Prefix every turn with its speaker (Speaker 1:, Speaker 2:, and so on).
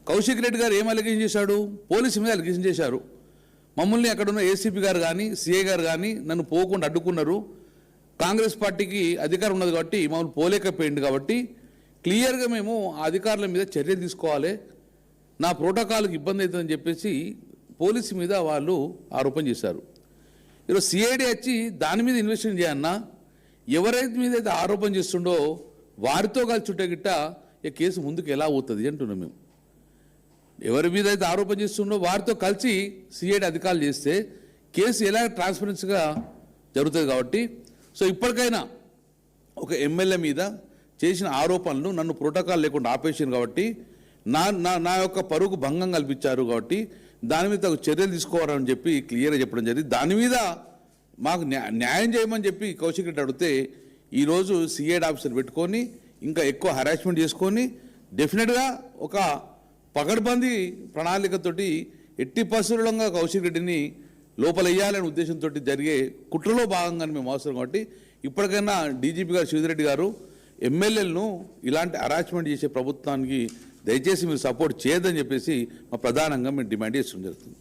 Speaker 1: కౌశిక్ రెడ్డి గారు ఏం అలిగేషన్ చేశాడు? పోలీసు మీద అలిగేషన్ చేశారు. మమ్మల్ని అక్కడున్న ఏసీపీ గారు కానీ సిఐ గారు కానీ నన్ను పోకుండా అడ్డుకున్నారు. కాంగ్రెస్ పార్టీకి అధికారం ఉన్నది కాబట్టి మమ్మల్ని పోలేకపోయింది కాబట్టి క్లియర్గా మేము ఆ అధికారుల మీద చర్యలు తీసుకోవాలి, నా ప్రోటోకాల్కి ఇబ్బంది అవుతుందని చెప్పేసి పోలీసు మీద వాళ్ళు ఆరోపణ చేశారు. ఈరోజు సిఐడి వచ్చి దాని మీద ఇన్వెస్టిగేషన్ చేయన్నా, ఎవరైతే మీద అయితే ఆరోపణ చేస్తుండో వారితో కలిసి చుట్టే గిట్ట ఈ కేసు ముందుకు ఎలా అవుతుంది అంటున్నాం మేము. ఎవరి మీద అయితే ఆరోపణ చేస్తుండో వారితో కలిసి సిఐడి అధికారులు చేస్తే కేసు ఎలా ట్రాన్స్పరెన్సీగా జరుగుతుంది కాబట్టి సో ఇప్పటికైనా ఒక ఎమ్మెల్యే మీద చేసిన ఆరోపణలు నన్ను ప్రోటోకాల్ లేకుండా ఆపేసాను కాబట్టి నా యొక్క పరుగు భంగం కల్పించారు కాబట్టి దాని మీద చర్యలు తీసుకోవాలని చెప్పి క్లియర్గా చెప్పడం జరిగింది. దాని మీద మాకు న్యాయం చేయమని చెప్పి కౌశిక్ రెడ్డి అడిగితే ఈరోజు సిఐడి ఆఫీసర్ పెట్టుకొని ఇంకా ఎక్కువ హరాస్మెంట్ చేసుకొని డెఫినెట్గా ఒక పకడ్బందీ ప్రణాళికతోటి ఎట్టి పరిస్థితుల్లో కౌశిక్ రెడ్డిని లోపల వేయాలనే ఉద్దేశంతో జరిగే కుట్రలో భాగంగానే మేము అవసరం కాబట్టి ఇప్పటికైనా డీజీపీ గారు శివరెడ్డి గారు ఎమ్మెల్యేలను ఇలాంటి హరాస్మెంట్ చేసే ప్రభుత్వానికి దయచేసి మీరు సపోర్ట్ చేయదని చెప్పేసి మా ప్రధానంగా మేము డిమాండ్ చేస్తూ జరుగుతుంది.